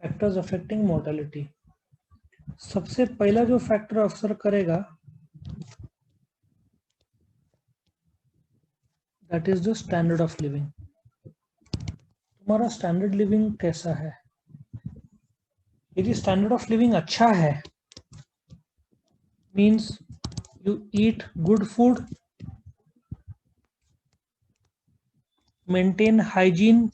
Factors affecting mortality. सबसे पहला जो फैक्टर असर करेगा that is the standard of living. तुम्हारा स्टैंडर्ड लिविंग कैसा है? यदि स्टैंडर्ड ऑफ लिविंग अच्छा है means you eat good food, maintain hygiene,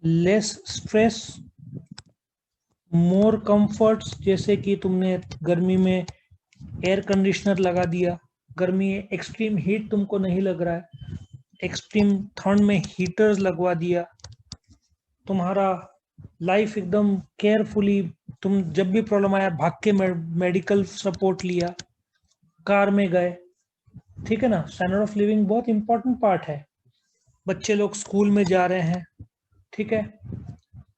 less stress, more comforts, जैसे कि तुमने गर्मी में एयर कंडीशनर लगा दिया, गर्मी एक्सट्रीम हीट तुमको नहीं लग रहा है, एक्सट्रीम ठंड में हीटर्स लगवा दिया, तुम्हारा लाइफ एकदम केयरफुली, तुम जब भी प्रॉब्लम आया भाग के मेडिकल सपोर्ट लिया, कार में गए, ठीक है ना। स्टैंडर्ड ऑफ लिविंग बहुत इंपॉर्टेंट पार्ट है। बच्चे लोग स्कूल में जा रहे हैं, ठीक है,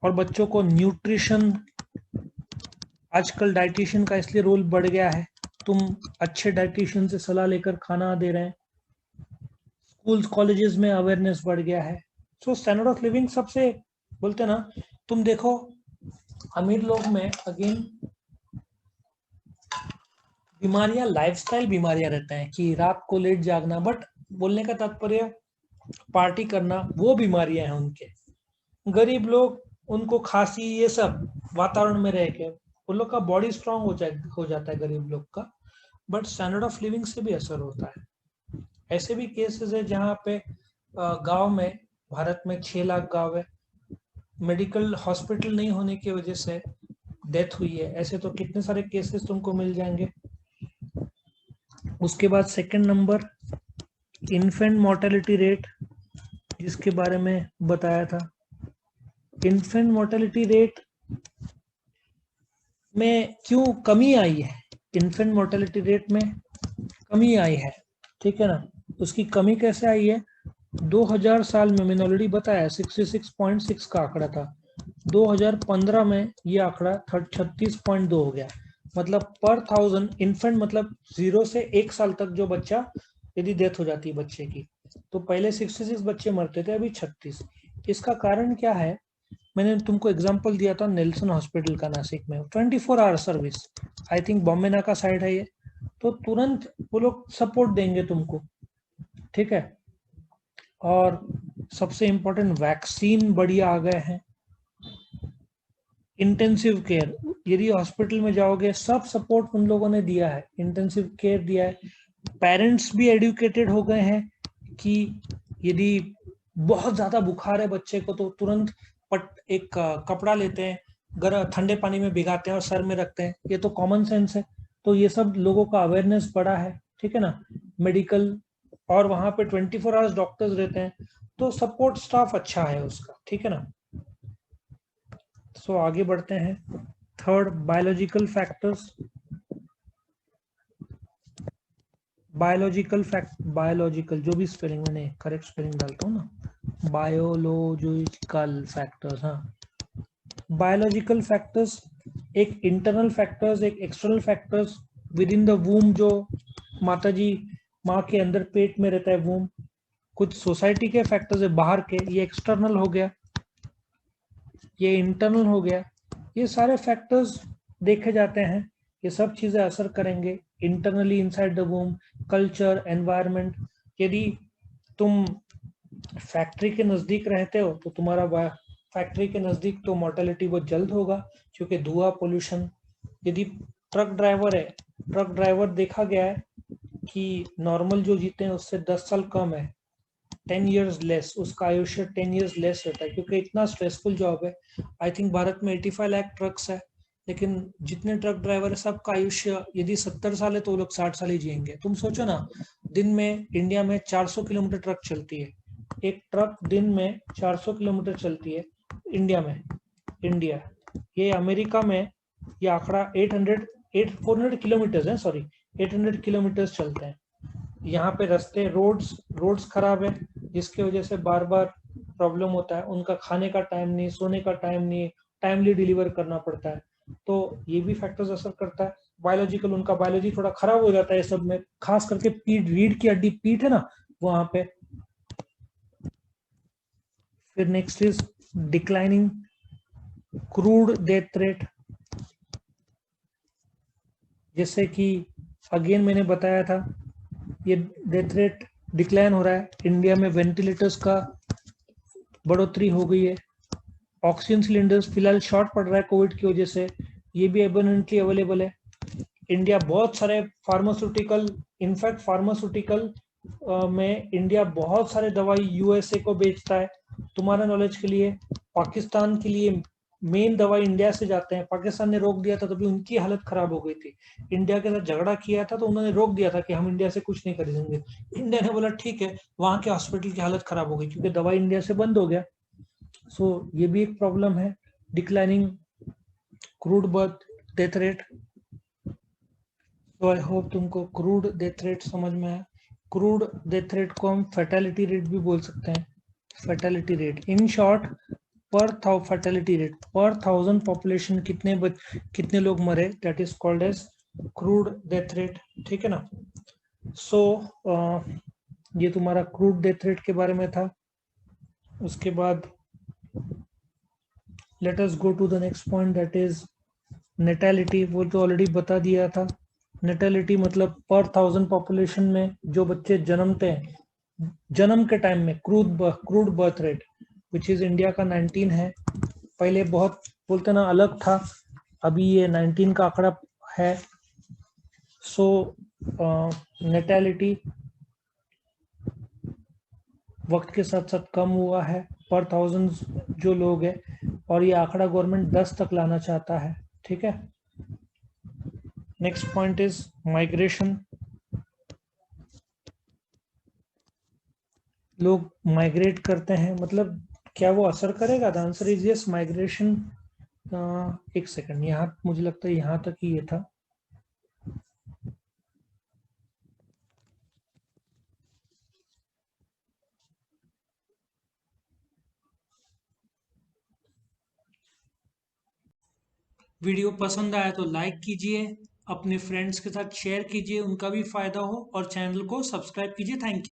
और बच्चों को न्यूट्रिशन, आजकल डाइटिशियन का इसलिए रोल बढ़ गया है, तुम अच्छे डाइटिशियन से सलाह लेकर खाना दे रहे हैं, स्कूल्स कॉलेजेस में अवेयरनेस बढ़ गया है। सो स्टैंडर्ड ऑफ लिविंग सबसे बोलते ना, तुम देखो अमीर लोग में अगेन बीमारियां, लाइफस्टाइल बीमारियां रहते हैं कि रात को लेट जागना, बट बोलने का तात्पर्य पार्टी करना, वो बीमारियां हैं उनके। गरीब लोग, उनको खांसी ये सब वातावरण में रह के उन लोग का बॉडी स्ट्रांग हो जाता है गरीब लोग का, बट स्टैंडर्ड ऑफ लिविंग से भी असर होता है। ऐसे भी केसेस है जहाँ पे गांव में, भारत में 6 लाख गांव है, मेडिकल हॉस्पिटल नहीं होने की वजह से डेथ हुई है। ऐसे तो कितने सारे केसेस तुमको मिल जाएंगे। उसके बाद second number infant mortality rate, जिसके बारे में बताया था। इन्फेंट मोर्टेलिटी रेट में क्यों कमी आई है? इन्फेंट मोर्टेलिटी रेट में कमी आई है, ठीक है ना। उसकी कमी कैसे आई है? 2000 साल में मैंने ऑलरेडी बताया 66.6 का आंकड़ा था, 2015 में ये आंकड़ा 36.2 हो गया। मतलब पर 1000 इन्फेंट, मतलब 0 से 1 साल तक जो बच्चा, यदि डेथ हो जाती है बच्चे की, तो पहले 66 बच्चे मरते थे, अभी 36। इसका कारण क्या है? मैंने तुमको एग्जांपल दिया था नेल्सन हॉस्पिटल का, नासिक में 24 hour service, I think Bombay Naka side है ये, तो तुरंत वो लोग सपोर्ट देंगे तुमको, ठीक है। और सबसे इम्पोर्टेंट वैक्सीन बढ़िया आ गए हैं। इंटेंसिव केयर, यदि हॉस्पिटल में जाओगे सब सपोर्ट उन लोगों ने दिया है, इंटेंसिव केयर दिया है। पेरेंट्स भी एडुकेटेड हो गए हैं कि यदि बहुत ज्यादा बुखार है बच्चे को तो तुरंत एक कपड़ा लेते हैं, गर्म ठंडे पानी में भिगाते हैं और सर में रखते हैं, ये तो कॉमन सेंस है। तो ये सब लोगों का अवेयरनेस बढ़ा है, ठीक है ना। मेडिकल, और वहां पे 24 आवर्स डॉक्टर्स रहते हैं, तो सपोर्ट स्टाफ अच्छा है उसका, ठीक है ना। सो आगे बढ़ते हैं। Third, biological factors. बायोलॉजिकल जो भी स्पेलिंग, मैंने करेक्ट स्पेलिंग डालता हूँ ना, बायोलॉजिकल फैक्टर्स, हाँ। बायोलॉजिकल फैक्टर्स, एक इंटरनल फैक्टर्स, एक external factors with in the वूम, जो माता जी, माँ के अंदर पेट में रहता है वूम। कुछ सोसाइटी के फैक्टर्स है बाहर के, ये एक्सटर्नल हो गया, ये इंटरनल हो गया। ये सारे फैक्टर्स देखे जाते हैं, ये सब चीजें असर करेंगे internally inside the वूम। Culture, environment, यदि तुम फैक्ट्री के नजदीक रहते हो तो तुम्हारा फैक्ट्री के नजदीक तो मोर्टेलिटी बहुत जल्द होगा, क्योंकि धुआं, पोल्यूशन। यदि ट्रक ड्राइवर है, ट्रक ड्राइवर देखा गया है कि नॉर्मल जो जीते हैं उससे 10 साल कम है, 10 ईयर्स लेस, उसका आयुष्य 10 ईयर्स लेस रहता है, क्योंकि इतना स्ट्रेसफुल जॉब है। आई थिंक भारत में 85 लाख ट्रक्स है, लेकिन जितने ट्रक ड्राइवर है सबका आयुष्य यदि 70 साल है तो वो लोग 60 साल ही जिएंगे। तुम सोचो ना, दिन में इंडिया में 400 किलोमीटर ट्रक चलती है, एक ट्रक दिन में 400 किलोमीटर चलती है इंडिया में। इंडिया, ये अमेरिका में ये आंकड़ा 400 किलोमीटर है, सॉरी 800 किलोमीटर चलते हैं। यहाँ पे रास्ते, रोड्स खराब है, जिसकी वजह से बार बार प्रॉब्लम होता है। उनका खाने का टाइम नहीं, सोने का टाइम नहीं, टाइमली डिलीवर करना पड़ता है, तो ये भी फैक्टर्स असर करता है। बायोलॉजिकल, उनका बायोलॉजी थोड़ा खराब हो जाता है सब में, खास करके पीठ, रीढ़ की हड्डी, पीठ है ना वहां पे। फिर next is declining crude death rate, जैसे कि अगेन मैंने बताया था ये डेथ रेट डिक्लाइन हो रहा है। इंडिया में वेंटिलेटर्स का बढ़ोतरी हो गई है। ऑक्सीजन सिलेंडर्स फिलहाल शॉर्ट पड़ रहा है कोविड की वजह से, ये भी एबंडेंटली अवेलेबल है। इंडिया बहुत सारे फार्मास्यूटिकल, इनफैक्ट फार्मास्यूटिकल में इंडिया बहुत सारे दवाई यूएसए को बेचता है। तुम्हारा नॉलेज के लिए, पाकिस्तान के लिए मेन दवाई इंडिया से जाते हैं। पाकिस्तान ने रोक दिया था तभी उनकी हालत खराब हो गई थी। इंडिया के साथ झगड़ा किया था तो उन्होंने रोक दिया था कि हम इंडिया से कुछ नहीं खरीदेंगे। इंडिया ने बोला ठीक है, वहां के हॉस्पिटल की हालत खराब हो गई क्योंकि दवाई इंडिया से बंद हो गया। सो ये भी एक प्रॉब्लम है, declining crude birth death rate. तो आई होप तुमको क्रूड डेथ रेट समझ में आया। क्रूड डेथ रेट को हम फैटेलिटी रेट भी बोल सकते हैं। Fatality rate in short fatality rate per thousand population कितने लोग मरे, that is called as crude death rate. ठीक है ना। सो ये तुम्हारा क्रूड डेथ रेट के बारे में था। उसके बाद let us go to the next point, that is natality. वो तो ऑलरेडी बता दिया था। नेटेलिटी मतलब पर थाउजेंड पॉपुलेशन में जो बच्चे जन्मते हैं जन्म के टाइम में, crude birth rate which is India का 19 है। पहले बहुत बोलते ना अलग था, अभी ये 19 का आंकड़ा है। सो नेटेलिटी वक्त के साथ साथ कम हुआ है पर थाउजेंड जो लोग हैं, और ये आंकड़ा गवर्नमेंट 10 तक लाना चाहता है। ठीक है। Next point is migration. लोग माइग्रेट करते हैं, मतलब क्या वो असर करेगा? The answer is yes, migration. एक सेकंड, यहाँ मुझे लगता है यहाँ तक ही ये था। वीडियो पसंद आया तो लाइक कीजिए, अपने फ्रेंड्स के साथ शेयर कीजिए, उनका भी फायदा हो, और चैनल को सब्सक्राइब कीजिए। Thank you.